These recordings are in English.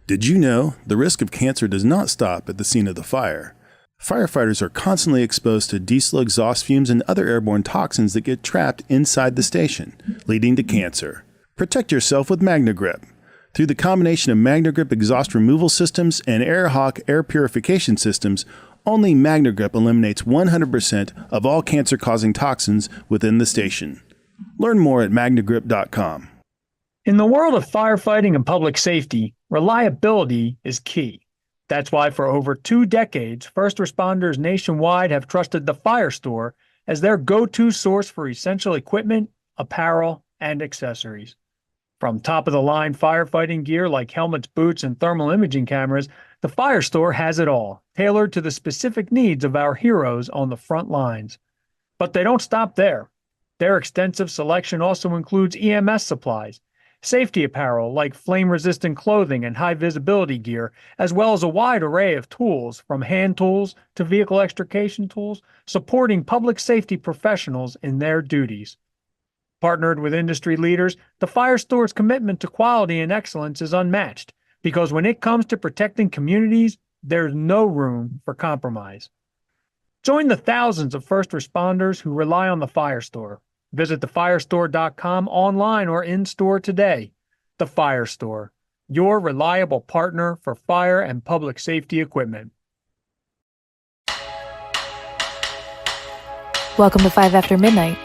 Did you know the risk of cancer does not stop at the scene of the fire? Firefighters are constantly exposed to diesel exhaust fumes and other airborne toxins that get trapped inside the station, leading to cancer. Protect yourself with MagneGrip. Through the combination of MagneGrip exhaust removal systems and AirHawk air purification systems, only MagneGrip eliminates 100% of all cancer-causing toxins within the station. Learn more at magnegrip.com. In the world of firefighting and public safety, reliability is key. That's why for over 2 decades, first responders nationwide have trusted the Fire Store as their go-to source for essential equipment, apparel, and accessories. From top-of-the-line firefighting gear like helmets, boots, and thermal imaging cameras, the Fire Store has it all, tailored to the specific needs of our heroes on the front lines. But they don't stop there. Their extensive selection also includes EMS supplies, safety apparel like flame-resistant clothing and high-visibility gear, as well as a wide array of tools, from hand tools to vehicle extrication tools, supporting public safety professionals in their duties. Partnered with industry leaders, the Fire Store's commitment to quality and excellence is unmatched, because when it comes to protecting communities, there's no room for compromise. Join the thousands of first responders who rely on the Fire Store. Visit thefirestore.com online or in-store today. The Fire Store, your reliable partner for fire and public safety equipment. Welcome to 5 After Midnight.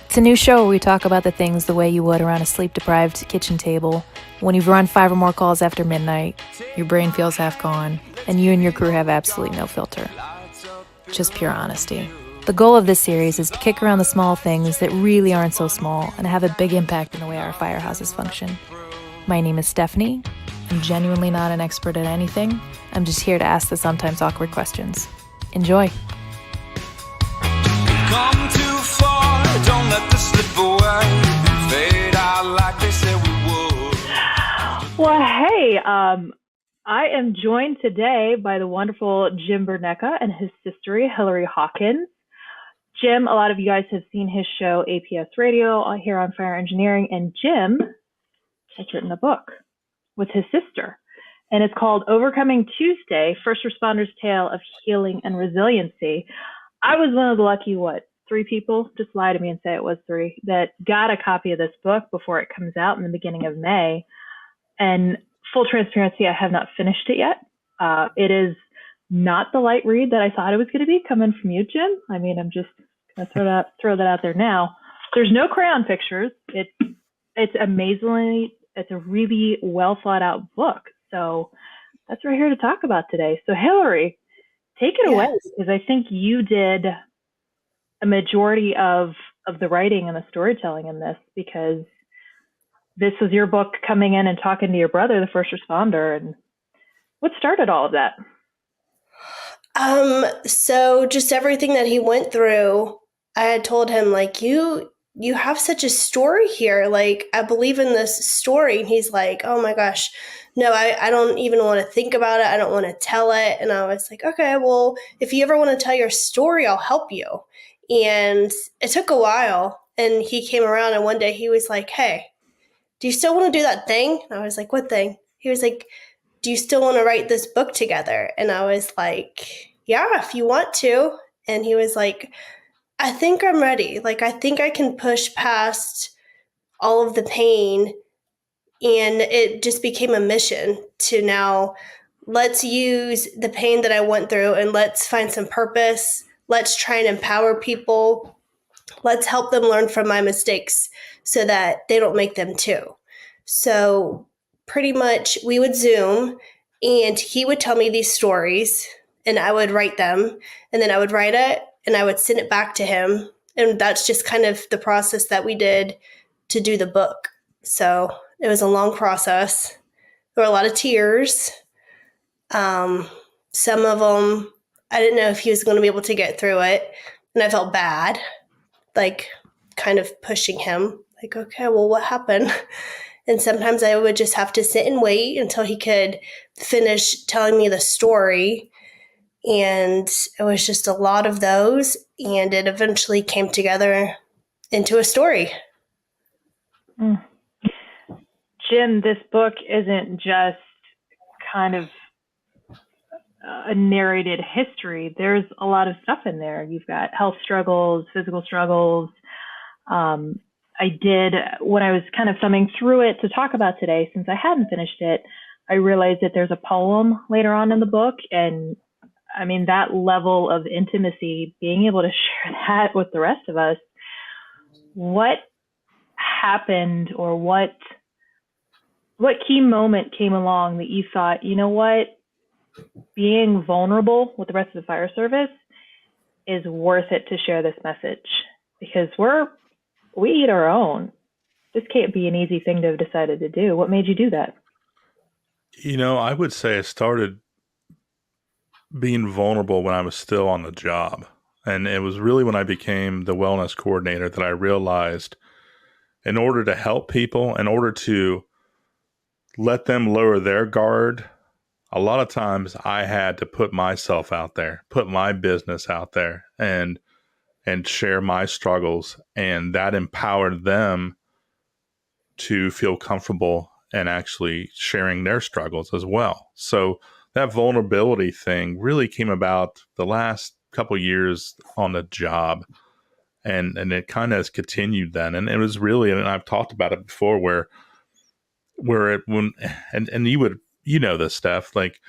It's a new show where we talk about the things the way you would around a sleep-deprived kitchen table. When you've run 5 or more calls after midnight, your brain feels half gone, and you and your crew have absolutely no filter. Just pure honesty. The goal of this series is to kick around the small things that really aren't so small and have a big impact in the way our firehouses function. My name is Stephanie. I'm genuinely not an expert at anything. I'm just here to ask the sometimes awkward questions. Enjoy. Come too far, don't let this slip away. Fade out like they said we would. Well, hey, I am joined today by the wonderful Jim Burneka and his sister, Hillary Hawkins. Jim, a lot of you guys have seen his show, APS Radio, here on Fire Engineering, and Jim has written a book with his sister, and it's called Overcoming Tuesday, First Responders' Tale of Healing and Resiliency. I was one of the lucky, 3 people, just lie to me and say it was 3, that got a copy of this book before it comes out in the beginning of May. And full transparency, I have not finished it yet. It is not the light read that I thought it was going to be coming from you, Jim. I mean, I'm just going to throw that out there now. There's no crayon pictures. It's amazingly, it's a really well thought out book. So that's what we're here to talk about today. So Hillary, take it away, because I think you did a majority of the writing and the storytelling in this, because this was your book coming in and talking to your brother, the first responder. And what started all of that? So just everything that he went through, I had told him, like, you have such a story here. Like, I believe in this story. And he's like, oh my gosh, no, I don't even want to think about it. I don't want to tell it. And I was like, okay, well, if you ever want to tell your story, I'll help you. And it took a while, and he came around, and one day he was like, hey, do you still want to do that thing? And I was like, what thing? He was like, do you still want to write this book together? And I was like, yeah, if you want to. And he was like, I think I'm ready. Like, I think I can push past all of the pain. And it just became a mission to now, let's use the pain that I went through and let's find some purpose. Let's try and empower people. Let's help them learn from my mistakes so that they don't make them too. So pretty much we would Zoom, and he would tell me these stories, and I would write them, and then I would write it and I would send it back to him. And that's just kind of the process that we did to do the book. So it was a long process. There were a lot of tears. Some of them, I didn't know if he was going to be able to get through it. And I felt bad, like kind of pushing him, like, okay, well, what happened? And sometimes I would just have to sit and wait until he could finish telling me the story. And it was just a lot of those. And it eventually came together into a story. Jim, this book isn't just kind of a narrated history, there's a lot of stuff in there. You've got health struggles, physical struggles. I did, when I was kind of thumbing through it to talk about today, since I hadn't finished it, I realized that there's a poem later on in the book. And I mean, that level of intimacy, being able to share that with the rest of us, what happened, or what key moment came along that you thought, you know what, being vulnerable with the rest of the fire service is worth it to share this message? Because we eat our own. This can't be an easy thing to have decided to do. What made you do that? You know, I would say I started being vulnerable when I was still on the job. And it was really when I became the wellness coordinator that I realized, in order to help people, in order to let them lower their guard, a lot of times I had to put myself out there, put my business out there, and share my struggles. And that empowered them to feel comfortable and actually sharing their struggles as well. So that vulnerability thing really came about the last couple of years on the job. And it kind of has continued then. And it was really, and I've talked about it before, where you know this, Steph, like,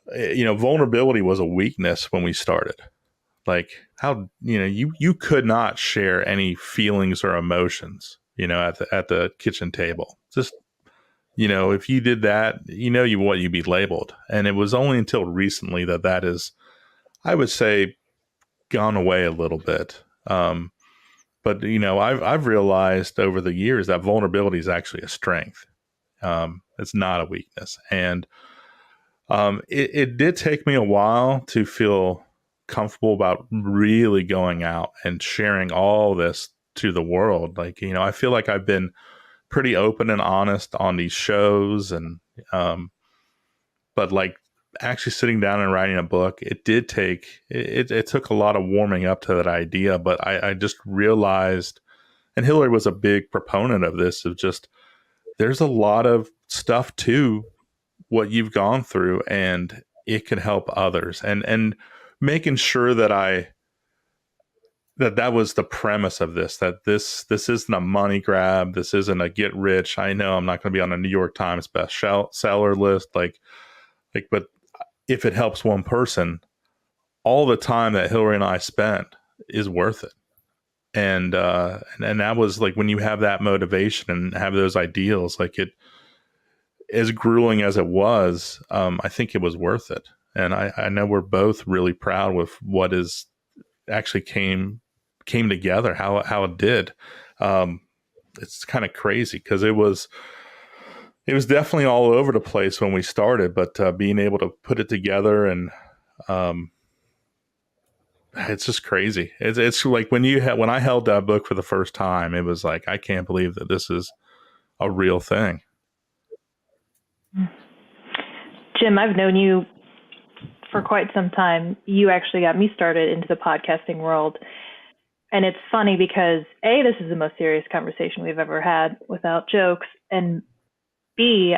vulnerability was a weakness when we started. Like, how, you could not share any feelings or emotions, at the kitchen table. Just, if you did that, you'd be labeled. And it was only until recently that is, I would say, gone away a little bit. But I've realized over the years that vulnerability is actually a strength. It's not a weakness. And it did take me a while to feel comfortable about really going out and sharing all this to the world. Like, I feel like I've been pretty open and honest on these shows, and but like actually sitting down and writing a book, it took a lot of warming up to that idea. But I just realized, and Hillary was a big proponent of this, of just, there's a lot of stuff to what you've gone through, and it can help others. And making sure that that was the premise of this, that this isn't a money grab. This isn't a get rich. I know I'm not going to be on a New York Times bestseller list. But if it helps one person, all the time that Hillary and I spent is worth it. And that was like, when you have that motivation and have those ideals, like, it, as grueling as it was, I think it was worth it. And I know we're both really proud with what is actually came together, how it did. It's kind of crazy, because it was definitely all over the place when we started, but being able to put it together, and it's just crazy. It's like when I held that book for the first time, it was like, I can't believe that this is a real thing. Jim, I've known you for quite some time. You actually got me started into the podcasting world. And it's funny because A, this is the most serious conversation we've ever had without jokes. And B,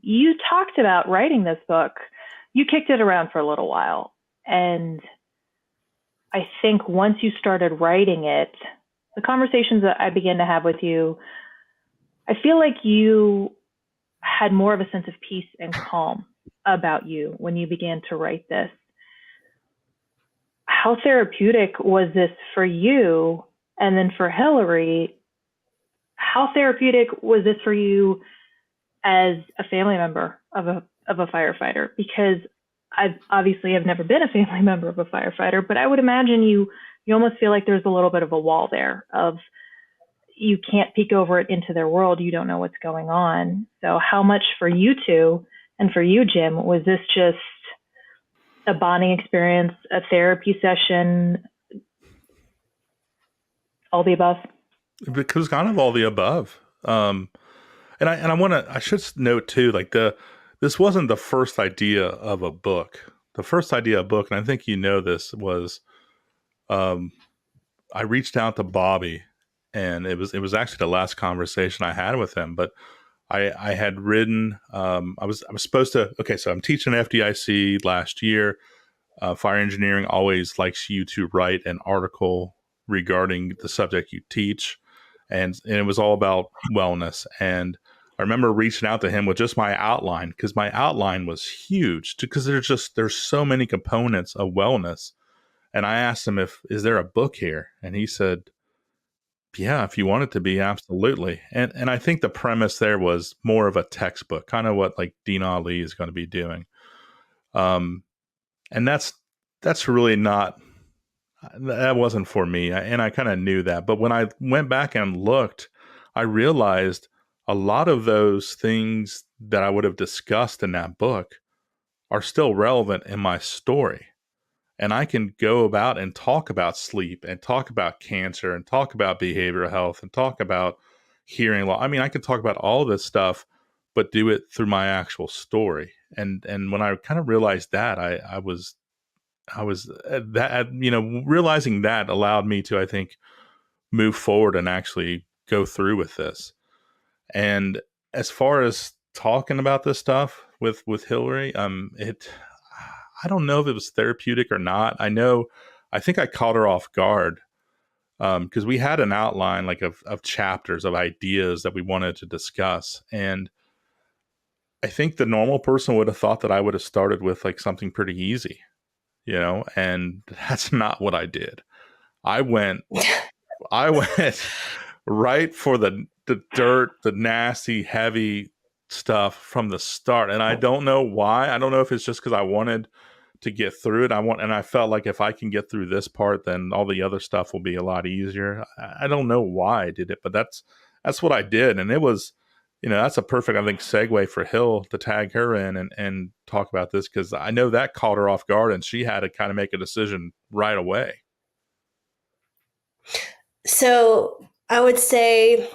you talked about writing this book. You kicked it around for a little while. And I think once you started writing it, the conversations that I began to have with you, I feel like you had more of a sense of peace and calm about you when you began to write this. How therapeutic was this for you? And then for Hillary, how therapeutic was this for you as a family member of a firefighter? Because I've never been a family member of a firefighter, but I would imagine you almost feel like there's a little bit of a wall there of, you can't peek over it into their world. You don't know what's going on. So how much for you two and for you, Jim, was this just a bonding experience, a therapy session, all the above? Because kind of all the above. And I should note too, like, this wasn't the first idea of a book. The first idea of a book, and I think this, was I reached out to Bobby, and it was actually the last conversation I had with him. But I had written, I was supposed to, okay, so I'm teaching FDIC last year. Fire engineering always likes you to write an article regarding the subject you teach. And it was all about wellness. And I remember reaching out to him with just my outline, because my outline was huge, because there's so many components of wellness. And I asked him, is there a book here? And he said, yeah, if you want it to be, absolutely. And I think the premise there was more of a textbook, kind of what like Dean Ali is going to be doing. And that's really not, that wasn't for me. And I kind of knew that. But when I went back and looked, I realized a lot of those things that I would have discussed in that book are still relevant in my story. And I can go about and talk about sleep and talk about cancer and talk about behavioral health and talk about hearing loss. I mean, I can talk about all this stuff, but do it through my actual story. And when I kind of realized that, I was that, realizing that allowed me to, I think, move forward and actually go through with this. And as far as talking about this stuff with Hillary, I don't know if it was therapeutic or not. I think I caught her off guard, because we had an outline like of chapters of ideas that we wanted to discuss. And I think the normal person would have thought that I would have started with like something pretty easy, and that's not what I did. I went right for the dirt, the nasty, heavy stuff from the start. And I don't know why. I don't know if it's just because I wanted to get through it. And I felt like if I can get through this part, then all the other stuff will be a lot easier. I don't know why I did it, but that's what I did. And it was, that's a perfect, I think, segue for Hill to tag her in and talk about this, because I know that caught her off guard and she had to kind of make a decision right away. So I would say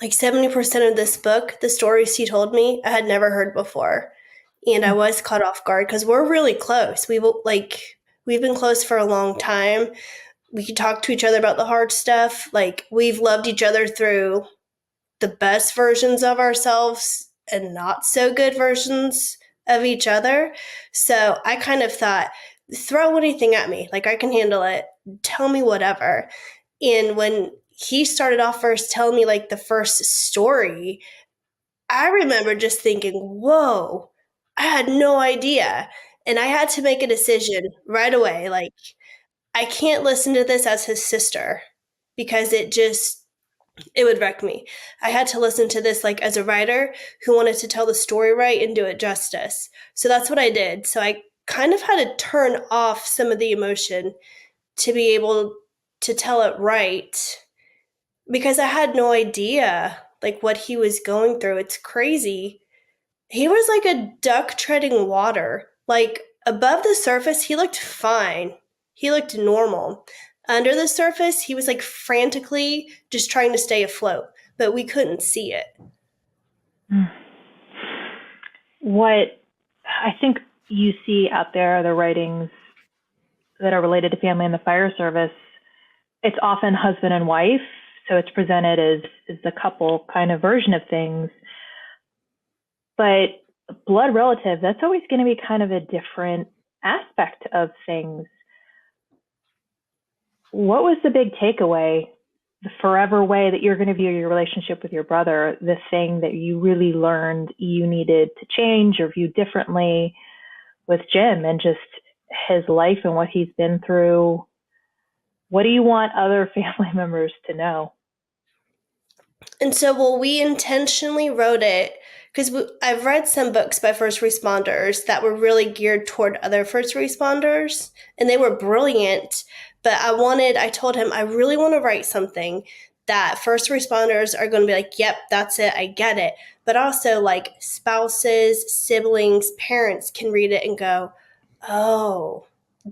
like 70% of this book, the stories he told me, I had never heard before. And I was caught off guard because we're really close. We've been close for a long time. We could talk to each other about the hard stuff. Like, we've loved each other through the best versions of ourselves and not so good versions of each other. So I kind of thought, throw anything at me. Like, I can handle it. Tell me whatever. And when he started off first telling me like the first story, I remember just thinking, whoa, I had no idea. And I had to make a decision right away. Like, I can't listen to this as his sister because it would wreck me. I had to listen to this like as a writer who wanted to tell the story right and do it justice. So that's what I did. So I kind of had to turn off some of the emotion to be able to tell it right, because I had no idea like what he was going through. It's crazy. He was like a duck treading water. Like, above the surface, he looked fine. He looked normal. Under the surface, he was like frantically just trying to stay afloat, but we couldn't see it. What I think you see out there are the writings that are related to family in the fire service. It's often husband and wife, so it's presented as the couple kind of version of things. But blood relative, that's always going to be kind of a different aspect of things. What was the big takeaway, the forever way that you're going to view your relationship with your brother, the thing that you really learned you needed to change or view differently with Jim and just his life and what he's been through? What do you want other family members to know? And so, we intentionally wrote it because I've read some books by first responders that were really geared toward other first responders, and they were brilliant. But I told him, I really want to write something that first responders are going to be like, yep, that's it, I get it. But also like spouses, siblings, parents can read it and go, oh,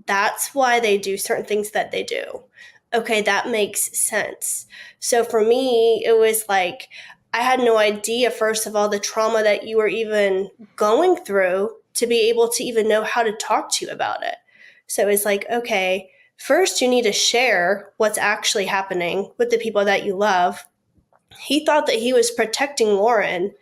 that's why they do certain things that they do. Okay, that makes sense. So for me, it was like, I had no idea, first of all, the trauma that you were even going through to be able to even know how to talk to you about it. So it's like, okay, first you need to share what's actually happening with the people that you love. he thought that he was protecting Lauren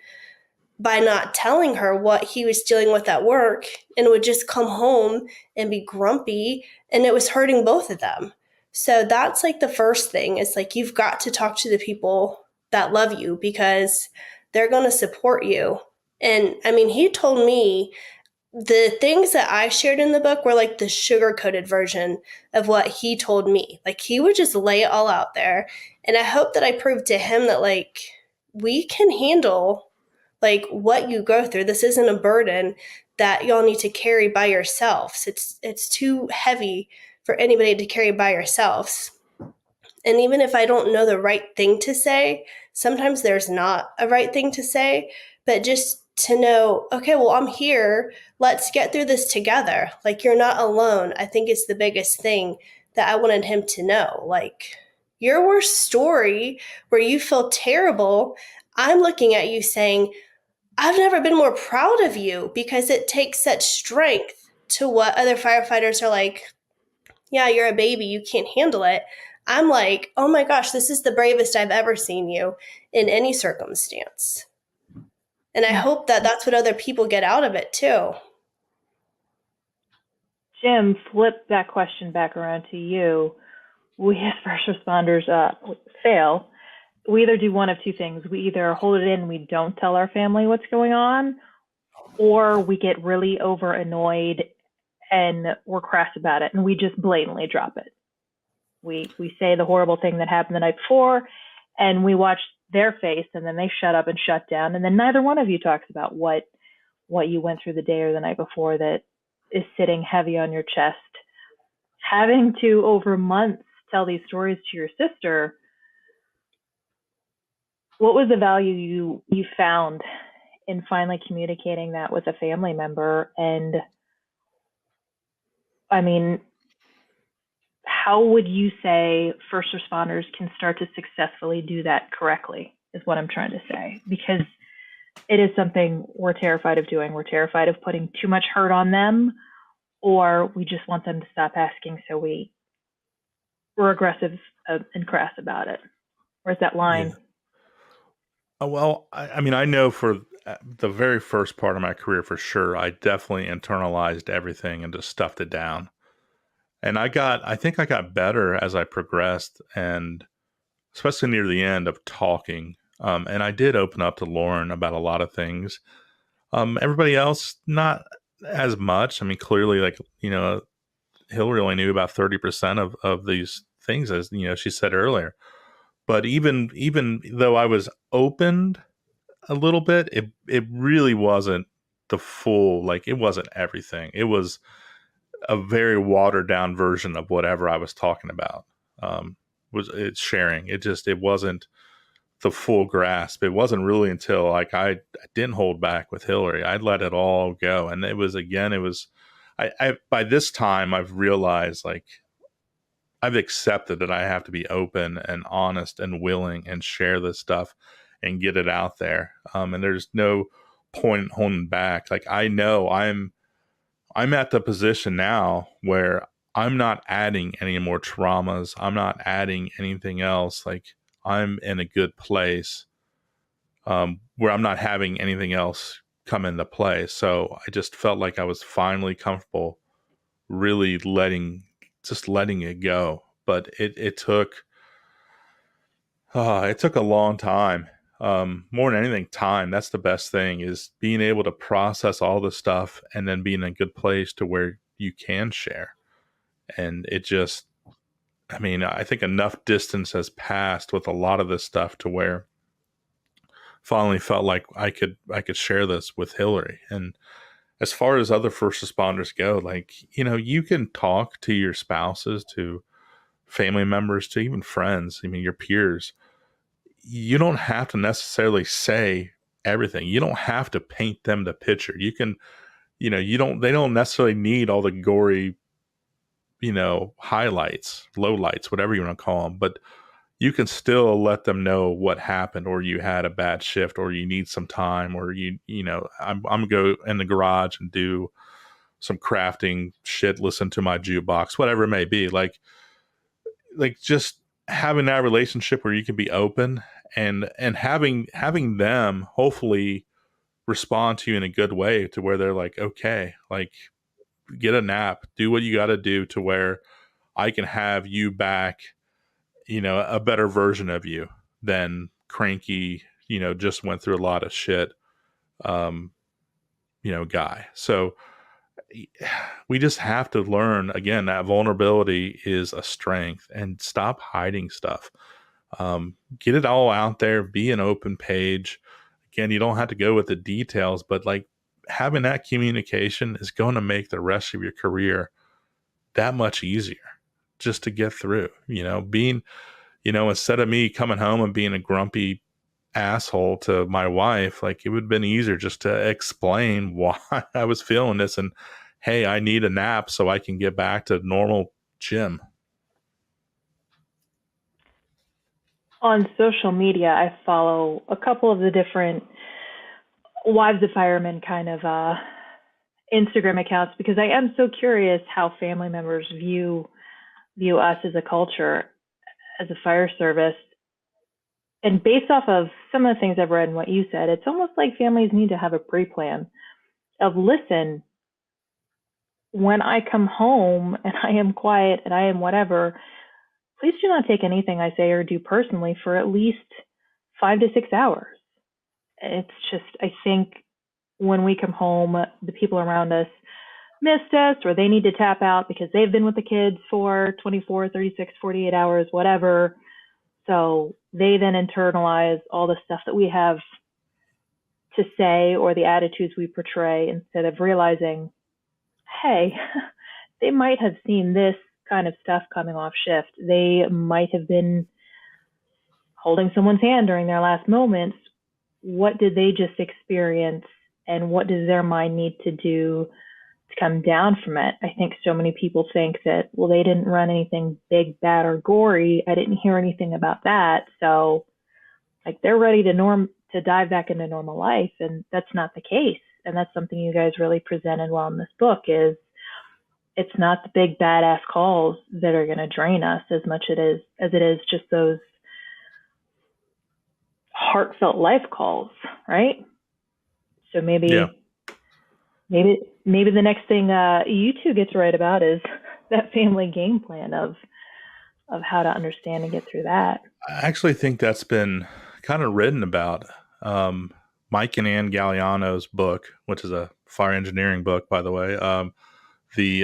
by not telling her what he was dealing with at work, and would just come home and be grumpy, and it was hurting both of them. So that's like the first thing, is like, you've got to talk to the people that love you, because they're going to support you. And I mean, he told me the things that I shared in the book were like the sugar coated version of what he told me. Like, he would just lay it all out there. And I hope that I proved to him that, like, we can handle like what you go through. This isn't a burden that y'all need to carry by yourselves. It's too heavy for anybody to carry by yourselves. And even if I don't know the right thing to say, sometimes there's not a right thing to say, but just to know, okay, well, I'm here. Let's get through this together. Like, you're not alone. I think it's the biggest thing that I wanted him to know. Like, your worst story where you feel terrible, I'm looking at you saying, I've never been more proud of you, because it takes such strength to what other firefighters are like, yeah, you're a baby, you can't handle it. I'm like, oh my gosh, this is the bravest I've ever seen you in any circumstance. And I hope that that's what other people get out of it too. Jim, flip that question back around to you. We as first responders fail. We either do one of two things. We either hold it in, we don't tell our family what's going on, or we get really over annoyed and we're crass about it, and we just blatantly drop it. We say the horrible thing that happened the night before, and we watch their face, and then they shut up and shut down, and then neither one of you talks about what you went through the day or the night before that is sitting heavy on your chest. Having to, over months, tell these stories to your sister, what was the value you found in finally communicating that with a family member? And I mean, how would you say first responders can start to successfully do that correctly, is what I'm trying to say. Because it is something we're terrified of doing. We're terrified of putting too much hurt on them, or we just want them to stop asking, so we're aggressive and crass about it. Where's that line? Yeah. Well, I mean, I know for the very first part of my career, for sure, I definitely internalized everything and just stuffed it down. And I think I got better as I progressed, and especially near the end of talking. And I did open up to Lauren about a lot of things. Everybody else, not as much. I mean, clearly, like, Hillary only knew about 30% of these things, as she said earlier. But even though I was opened a little bit, it really wasn't the full, like, it wasn't everything. It was a very watered down version of whatever I was talking about. It's sharing. It wasn't the full grasp. It wasn't really until, like, I didn't hold back with Hillary. I let it all go. And it was I by this time I've realized, like, I've accepted that I have to be open and honest and willing and share this stuff and get it out there. And there's no point in holding back. Like, I know I'm at the position now where I'm not adding any more traumas. I'm not adding anything else. Like, I'm in a good place where I'm not having anything else come into play. So I just felt like I was finally comfortable really letting it go. But it took a long time. More than anything, time. That's the best thing, is being able to process all this stuff and then being in a good place to where you can share. And it just, I mean, I think enough distance has passed with a lot of this stuff to where finally felt like I could share this with Hillary. And as far as other first responders go, like, you can talk to your spouses, to family members, to even friends. I mean, your peers. You don't have to necessarily say everything. You don't have to paint them the picture. You can, they don't necessarily need all the gory, highlights, lowlights, whatever you want to call them, but you can still let them know what happened, or you had a bad shift, or you need some time, or I'm gonna go in the garage and do some crafting shit, listen to my jukebox, whatever it may be. Like just having that relationship where you can be open and having them hopefully respond to you in a good way to where they're like, okay, like get a nap, do what you got to do to where I can have you back, you know, a better version of you than cranky, you know, just went through a lot of shit, you know, guy. So we just have to learn, again, that vulnerability is a strength, and stop hiding stuff. Get it all out there, be an open page. Again, you don't have to go with the details, but like having that communication is going to make the rest of your career that much easier just to get through, you know, being, you know, instead of me coming home and being a grumpy asshole to my wife, like it would have been easier just to explain why I was feeling this and, hey, I need a nap so I can get back to normal Jim. On social media, I follow a couple of the different wives of firemen kind of Instagram accounts because I am so curious how family members view us as a culture, as a fire service. And based off of some of the things I've read and what you said, it's almost like families need to have a pre-plan of, listen, when I come home and I am quiet and I am whatever, please do not take anything I say or do personally for at least 5 to 6 hours. It's just, I think when we come home, the people around us missed us, or they need to tap out because they've been with the kids for 24, 36, 48 hours, whatever. So they then internalize all the stuff that we have to say or the attitudes we portray instead of realizing, hey, they might have seen this kind of stuff coming off shift. They might have been holding someone's hand during their last moments. What did they just experience, and what does their mind need to do to come down from it? I think so many people think that, well, they didn't run anything big, bad, or gory. I didn't hear anything about that. So like they're ready to dive back into normal life. And that's not the case. And that's something you guys really presented well in this book is it's not the big badass calls that are going to drain us as much as it is just those heartfelt life calls, right? So maybe the next thing you two get to write about is that family game plan of how to understand and get through that. I actually think that's been kind of written about. Mike and Ann Galliano's book, which is a fire engineering book, by the way, the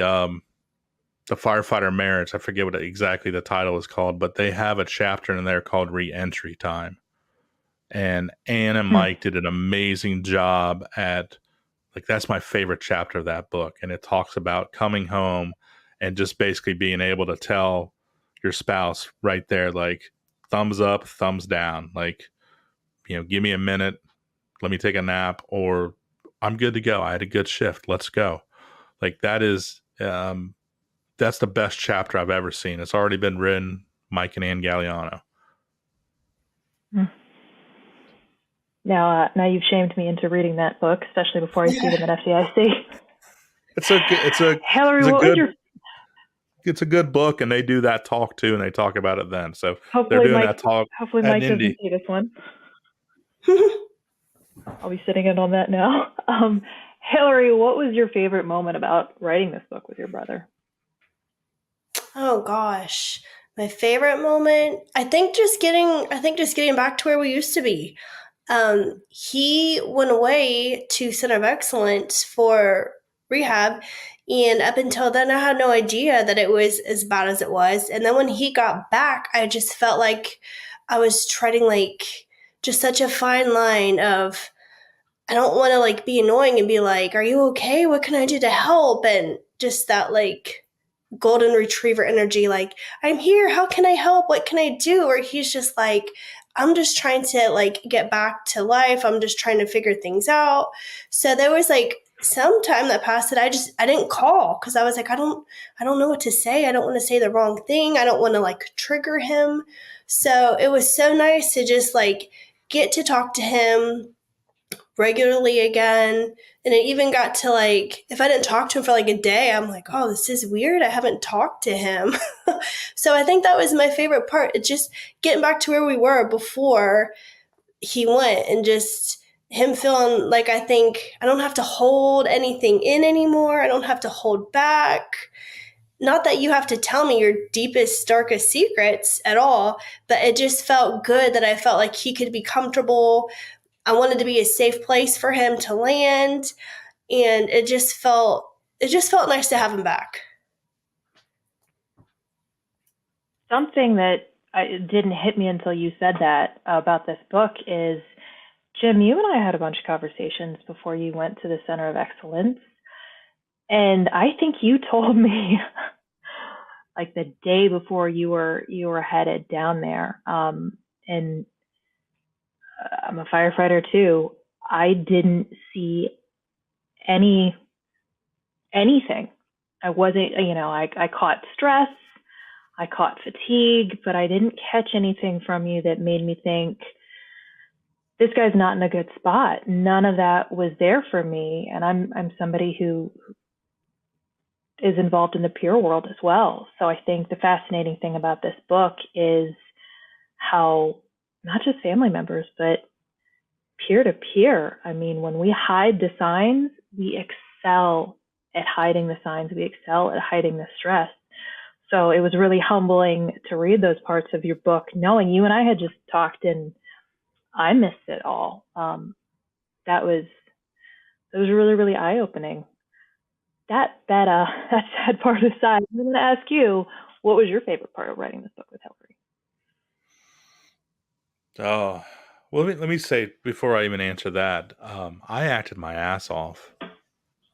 firefighter marriage. I forget what exactly the title is called, but they have a chapter in there called Re-Entry Time. And Ann and Mike did an amazing job at, like, that's my favorite chapter of that book. And it talks about coming home and just basically being able to tell your spouse right there, like, thumbs up, thumbs down, like, you know, give me a minute, let me take a nap, or I'm good to go. I had a good shift. Let's go. Like that is, that's the best chapter I've ever seen. It's already been written, Mike and Ann Galliano. Now you've shamed me into reading that book, especially before I see them at FDIC. It's a good book, and they do that talk too, and they talk about it then. So hopefully they're doing Mike, that talk. Hopefully Mike doesn't see this one. I'll be sitting in on that now. Hillary, what was your favorite moment about writing this book with your brother? Oh gosh, my favorite moment. I think just getting back to where we used to be. He went away to Center of Excellence for rehab, and up until then, I had no idea that it was as bad as it was. And then when he got back, I just felt like I was treading like just such a fine line of, I don't want to like be annoying and be like, are you okay? What can I do to help? And just that like golden retriever energy, like, I'm here. How can I help? What can I do? Or he's just like, I'm just trying to like get back to life. I'm just trying to figure things out. So there was like some time that passed that I didn't call because I was like, I don't know what to say. I don't want to say the wrong thing. I don't want to like trigger him. So it was so nice to just like get to talk to him regularly again. And it even got to like, if I didn't talk to him for like a day, I'm like, oh, this is weird. I haven't talked to him. So I think that was my favorite part. It's just getting back to where we were before he went, and just him feeling like, I think I don't have to hold anything in anymore. I don't have to hold back. Not that you have to tell me your deepest, darkest secrets at all, but it just felt good that I felt like he could be comfortable. I wanted to be a safe place for him to land. And it just felt nice to have him back. Something that didn't hit me until you said that about this book is, Jim, you and I had a bunch of conversations before you went to the Center of Excellence. And I think you told me like the day before you were headed down there. And I'm a firefighter too. I didn't see anything. I wasn't, I caught stress, I caught fatigue, but I didn't catch anything from you that made me think, this guy's not in a good spot. None of that was there for me. And I'm somebody who is involved in the peer world as well. So I think the fascinating thing about this book is how not just family members, but peer to peer. I mean, when we hide the signs, we excel at hiding the signs. We excel at hiding the stress. So it was really humbling to read those parts of your book, knowing you and I had just talked and I missed it all. That was really, really eye-opening. That sad part aside, I'm going to ask you, what was your favorite part of writing this book with Hillary? Oh, well, let me say before I even answer that, I acted my ass off. I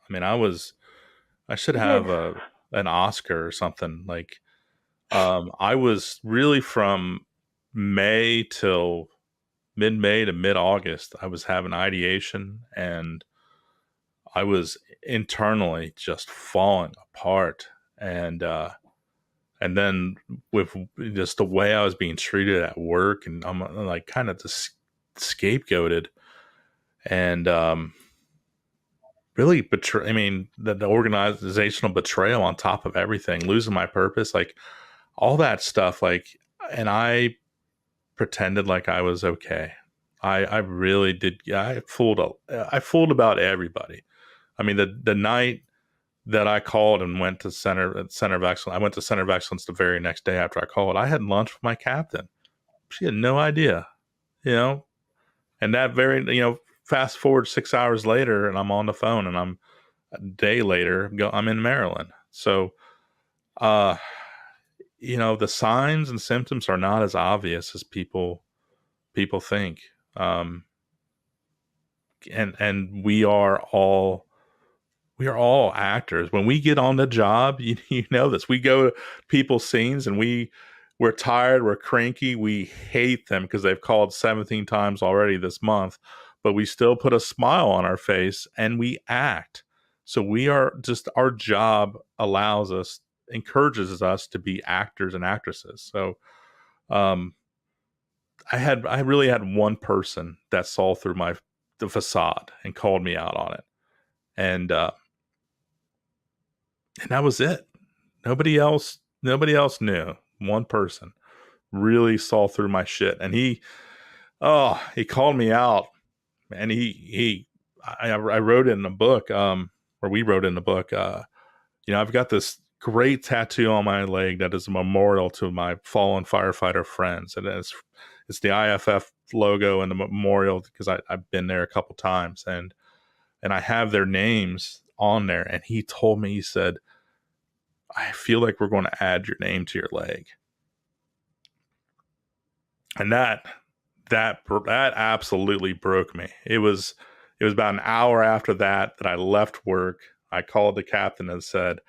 mean, I should have an Oscar or something. Like, I was really from May till mid-May to mid-August, I was having ideation, and I was internally just falling apart. And then with just the way I was being treated at work, and I'm like kind of just scapegoated, and really the organizational betrayal on top of everything, losing my purpose, like all that stuff. Like, and I pretended like I was okay. I really did. I fooled about everybody. I mean, the night that I called and went to Center of Excellence, I went to Center of Excellence the very next day after I called. I had lunch with my captain. She had no idea, and that fast forward 6 hours later, and I'm on the phone, and I'm a day later, I'm in Maryland. So, the signs and symptoms are not as obvious as people think. And we are all actors. When we get on the job, you know this. We go to people's scenes and we're tired, we're cranky, we hate them because they've called 17 times already this month, but we still put a smile on our face and we act. So we are just, our job encourages us to be actors and actresses. So I really had one person that saw through the facade and called me out on it. And that was it. Nobody else knew. One person really saw through my shit. And he called me out. And I wrote it in a book, or we wrote in the book, I've got this great tattoo on my leg that is a memorial to my fallen firefighter friends. And it's the IFF logo and the memorial because I've been there a couple times, and I have their names on there. And he told me, he said, I feel like we're going to add your name to your leg. And that absolutely broke me. It was about an hour after that I left work. I called the captain and said,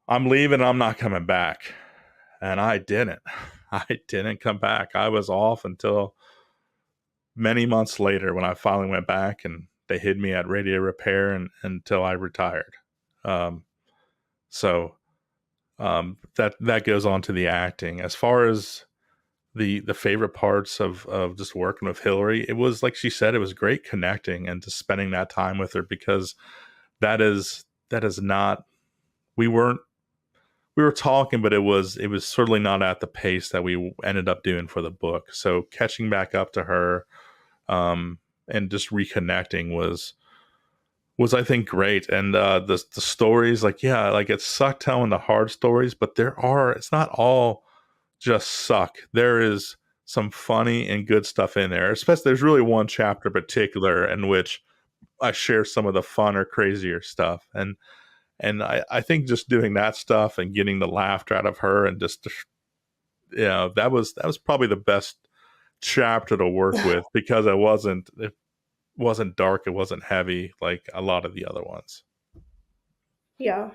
I'm leaving. I'm not coming back. And I didn't come back. I was off until many months later when I finally went back, and they hid me at radio repair until I retired. So that goes on to the acting. As far as the favorite parts of just working with Hillary. It was, like she said, it was great connecting and just spending that time with her, because that is not, we were talking, but it was certainly not at the pace that we ended up doing for the book. So catching back up to her, and just reconnecting was I think great. And the stories, like, yeah, like it sucked telling the hard stories, but it's not all just suck. There is some funny and good stuff in there. Especially, there's really one chapter in particular in which I share some of the fun or crazier stuff. And I think just doing that stuff and getting the laughter out of her, and just, that was probably the best chapter to work with, because it wasn't dark, it wasn't heavy like a lot of the other ones. Yeah.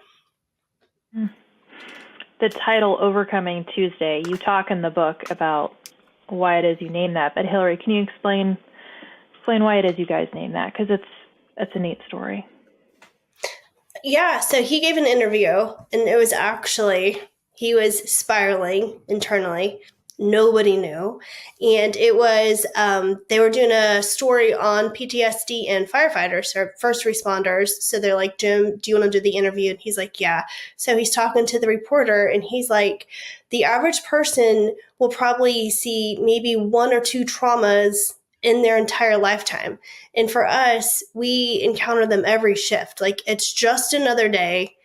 The title, Overcoming Tuesday, you talk in the book about why it is you named that, but Hillary, can you explain why it is you guys named that? Because it's a neat story. Yeah, so he gave an interview, and it was actually, he was spiraling internally. Nobody knew. And it was, they were doing a story on PTSD and firefighters, or first responders. So they're like, Jim, do you want to do the interview? And he's like, yeah. So he's talking to the reporter, and he's like, the average person will probably see maybe 1 or 2 traumas in their entire lifetime. And for us, we encounter them every shift. Like, it's just another day.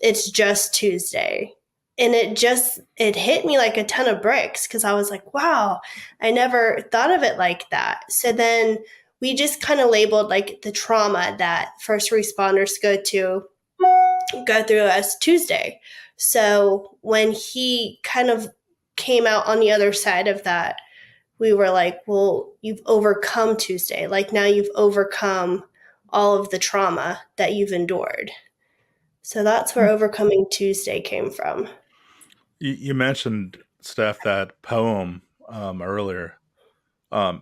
It's just Tuesday. And it hit me like a ton of bricks, because I was like, wow, I never thought of it like that. So then we just kind of labeled like the trauma that first responders go through as Tuesday. So when he kind of came out on the other side of that, we were like, well, you've overcome Tuesday. Like, now you've overcome all of the trauma that you've endured. So that's where Overcoming Tuesday came from. You mentioned, Steph, that poem earlier.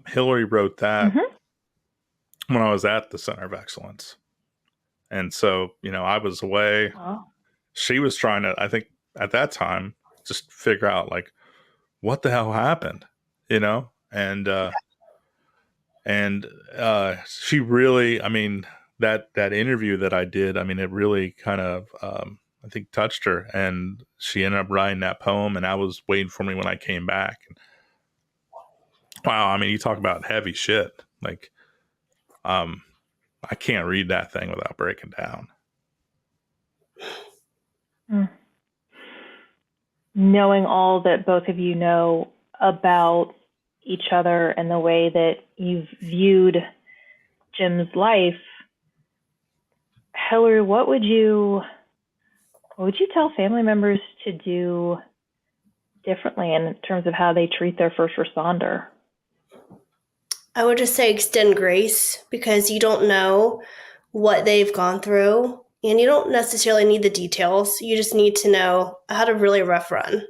Hillary wrote that when I was at the Center of Excellence. And so, I was away. Wow. She was trying to, I think at that time, just figure out, like, what the hell happened, and she really, that interview that I did, it really kind of, I think, touched her, and she ended up writing that poem, and I was waiting for me when I came back. And, wow, you talk about heavy shit. Like, I can't read that thing without breaking down. Knowing all that both of you know about each other and the way that you've viewed Jim's life, Hillary, what would you tell family members to do differently in terms of how they treat their first responder? I would just say extend grace, because you don't know what they've gone through, and you don't necessarily need the details. You just need to know I had a really rough run,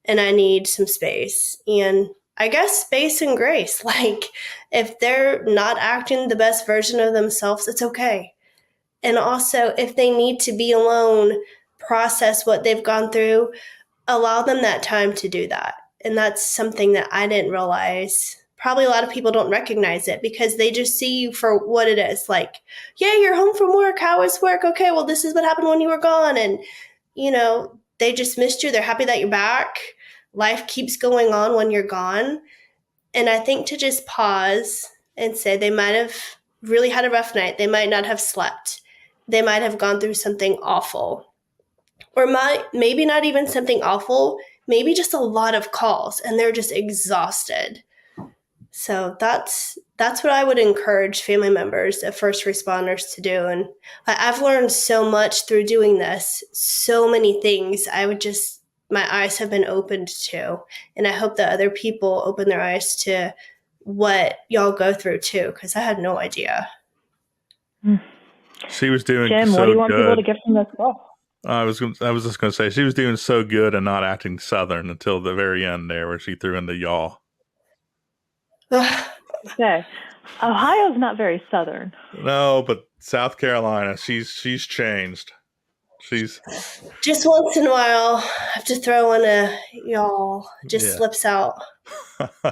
and I need some space. And I guess space and grace. Like, if they're not acting the best version of themselves, it's okay. And also, if they need to be alone, process what they've gone through, allow them that time to do that. And that's something that I didn't realize. Probably a lot of people don't recognize it, because they just see you for what it is. Like, yeah, you're home from work. How was work? Okay, well, this is what happened when you were gone. And, they just missed you. They're happy that you're back. Life keeps going on when you're gone. And I think to just pause and say they might have really had a rough night. They might not have slept. They might have gone through something awful. Or maybe not even something awful, maybe just a lot of calls, and they're just exhausted. So that's what I would encourage family members of first responders to do. And I've learned so much through doing this, so many things my eyes have been opened to. And I hope that other people open their eyes to what y'all go through too, because I had no idea. She was doing Jim, so what do you want good. people to get from this book? I was just going to say, she was doing so good and not acting Southern until the very end there, where she threw in the y'all. Okay. Ohio's not very Southern. No, but South Carolina, she's changed. She's Just once in a while, I have to throw in a y'all. Just slips out. What's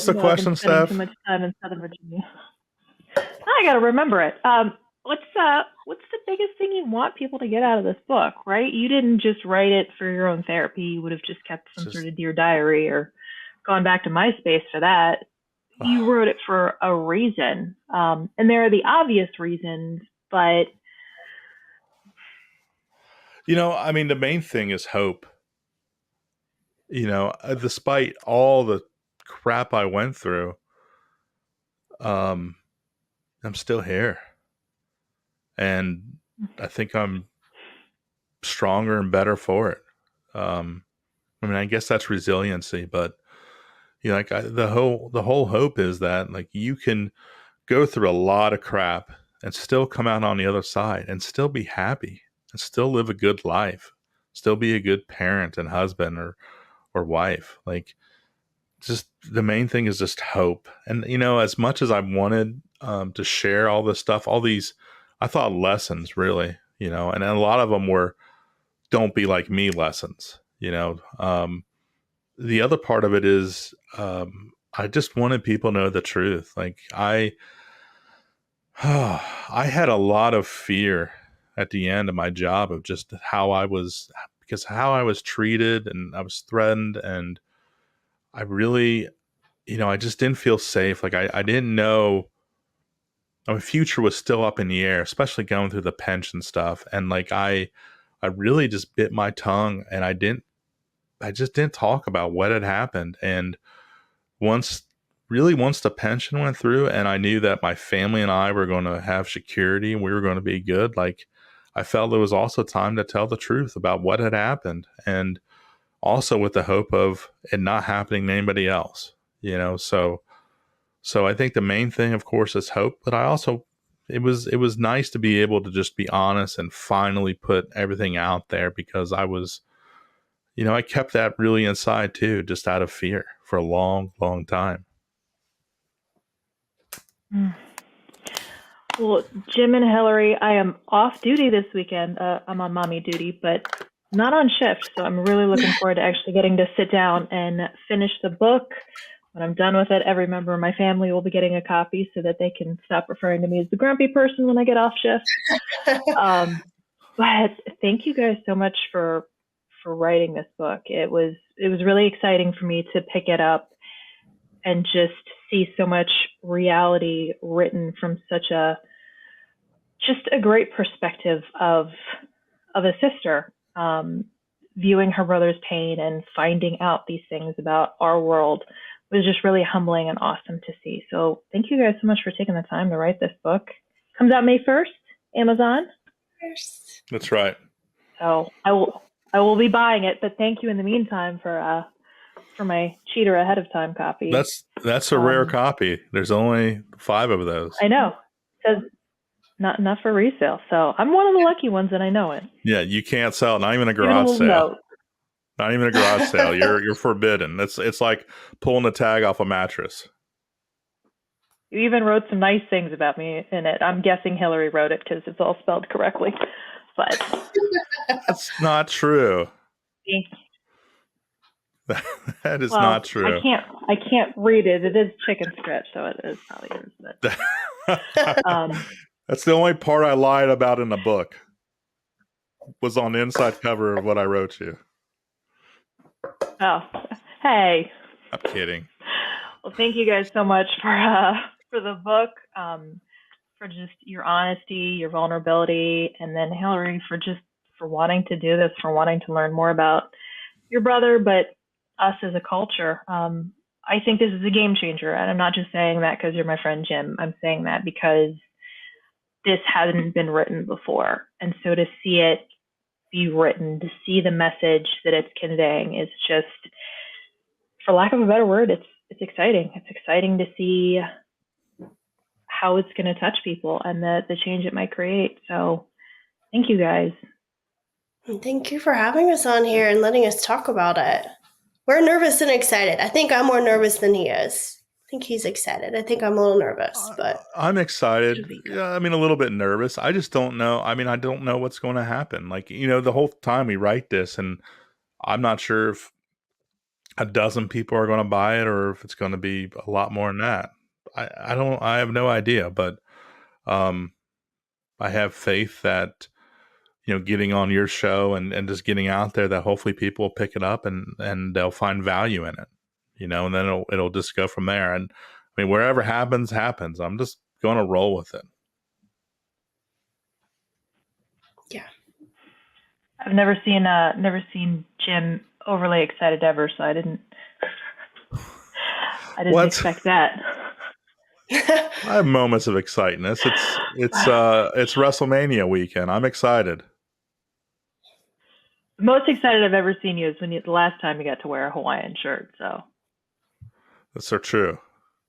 the I've question, been spending Steph? too much time in Southern Virginia. I got to remember it. What's the biggest thing you want people to get out of this book, right? You didn't just write it for your own therapy. You would have just kept some sort of Dear Diary or gone back to MySpace for that. You wrote it for a reason. And there are the obvious reasons, but... I mean, the main thing is hope. Despite all the crap I went through, I'm still here. And I think I'm stronger and better for it. I mean, I guess that's resiliency, but the whole hope is that like you can go through a lot of crap and still come out on the other side and still be happy and still live a good life, still be a good parent and husband or wife. Like, just the main thing is just hope. And as much as I wanted to share all this stuff, all these, I thought lessons really, and a lot of them were don't be like me lessons. The other part of it is I just wanted people to know the truth. Like I had a lot of fear at the end of my job of just how I was treated, and I was threatened, and I really, I just didn't feel safe. Like I didn't know my future was still up in the air, especially going through the pension stuff. And like I really just bit my tongue, and I just didn't talk about what had happened. And once the pension went through and I knew that my family and I were going to have security and we were going to be good, like I felt it was also time to tell the truth about what had happened, and also with the hope of it not happening to anybody else, so I think the main thing, of course, is hope, but I also, it was nice to be able to just be honest and finally put everything out there, because I was, I kept that really inside too, just out of fear for a long, long time. Well, Jim and Hillary, I am off duty this weekend. I'm on mommy duty, but not on shift. So I'm really looking forward to actually getting to sit down and finish the book. When I'm done with it, every member of my family will be getting a copy so that they can stop referring to me as the grumpy person when I get off shift. But thank you guys so much for writing this book. It was really exciting for me to pick it up and just see so much reality written from such just a great perspective of a sister, viewing her brother's pain and finding out these things about our world was just really humbling and awesome to see. So thank you guys so much for taking the time to write this book. Comes out May 1st, Amazon. That's right. So I will be buying it, but thank you in the meantime for my cheater ahead of time copy. That's a rare copy. There's only 5 of those. I know. It says not enough for resale. So I'm one of the lucky ones, and I know it. Yeah, you can't sell it. Not even a garage sale. Note. Not even a garage sale. You're forbidden. It's like pulling a tag off a mattress. You even wrote some nice things about me in it. I'm guessing Hillary wrote it because it's all spelled correctly. But that's not true. That is not true. I can't read it. It is chicken scratch, so it is probably yours. But that's the only part I lied about in the book. Was on the inside cover of what I wrote you. Oh, hey. I'm kidding. Well, thank you guys so much for the book, for just your honesty, your vulnerability, and then Hillary for wanting to do this, for wanting to learn more about your brother, but us as a culture. I think this is a game changer, and I'm not just saying that because you're my friend Jim. I'm saying that because this hasn't been written before, and so to see it be written, to see the message that it's conveying is just, for lack of a better word, it's exciting. It's exciting to see how it's going to touch people and the change it might create. So thank you guys. Thank you for having us on here and letting us talk about it. We're nervous and excited. I think I'm more nervous than he is. I think he's excited. I think I'm a little nervous, but I'm excited. should be good. Yeah, I mean, a little bit nervous. I just don't know. I mean, I don't know what's going to happen. Like, the whole time we write this, and I'm not sure if a dozen people are going to buy it or if it's going to be a lot more than that. I have no idea, but I have faith that, getting on your show and just getting out there, that hopefully people will pick it up and they'll find value in it, and then it'll just go from there. And I mean, wherever happens. I'm just going to roll with it. Yeah. I've never seen Jim overly excited ever, so I didn't expect that. I have moments of excitement. It's WrestleMania weekend. I'm excited. The most excited I've ever seen you is the last time you got to wear a Hawaiian shirt. So that's so true.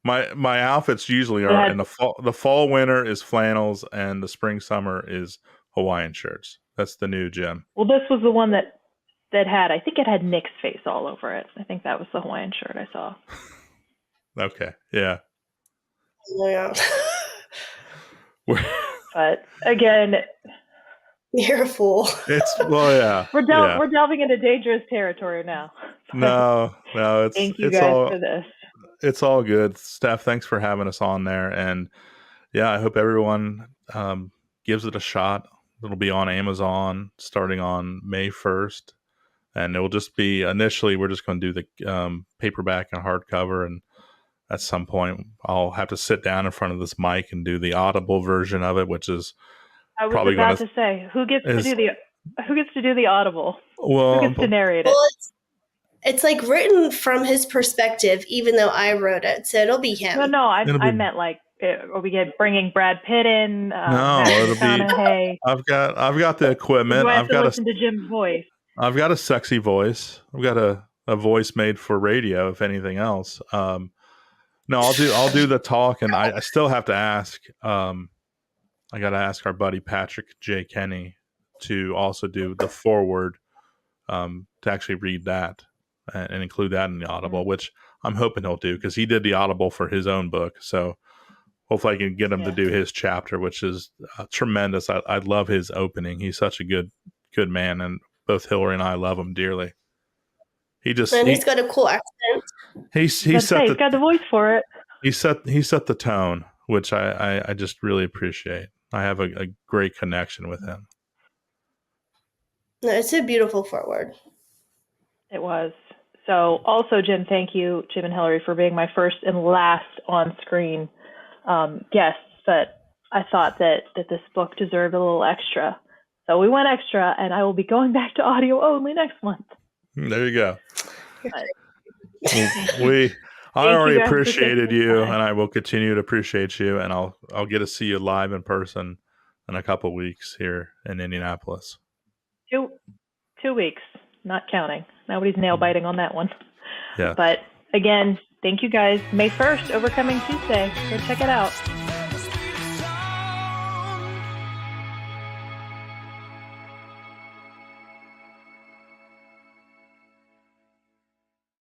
My outfits usually are in the fall. The fall winter is flannels, and the spring summer is Hawaiian shirts. That's the new Jim. Well, this was the one that had, I think it had Nick's face all over it. I think that was the Hawaiian shirt I saw. Okay, yeah. Yeah. But again, you're a fool. Yeah. We're delving into dangerous territory now. No, it's thank you guys for this. It's all good. Steph, thanks for having us on there. And yeah, I hope everyone gives it a shot. It'll be on Amazon starting on May 1st. And it will just be, initially, we're just going to do the paperback and hardcover. And at some point, I'll have to sit down in front of this mic and do the Audible version of it, which is I was probably about to say, who gets to do the Audible? Well, who gets to narrate it? Well, it's like written from his perspective, even though I wrote it, so it'll be him. No, I meant like, are we bringing Brad Pitt in? No, it'll be. I've got the equipment. I've got to listen to Jim's voice. I've got a sexy voice. I've got a voice made for radio, if anything else. No, I'll do the talk, and I still have to ask. I got to ask our buddy Patrick J. Kenny to also do the foreword, to actually read that and include that in the Audible, which I'm hoping he'll do because he did the Audible for his own book. So hopefully I can get him to do his chapter, which is tremendous. I love his opening. He's such a good man, and both Hillary and I love him dearly. He's got a cool accent. He's got the voice for it. He set the tone, which I just really appreciate. I have a great connection with him. No, it's a beautiful foreword. It was. So also, Jim, thank you, Jim and Hillary, for being my first and last on-screen guests. But I thought that this book deserved a little extra. So we went extra, and I will be going back to audio only next month. There you go. I already appreciated you, and I will continue to appreciate you, and I'll get to see you live in person in a couple weeks here in Indianapolis. 2 weeks, not counting. Nobody's nail biting on that one. Yeah. But again, thank you guys. May 1st, Overcoming Tuesday. Go check it out.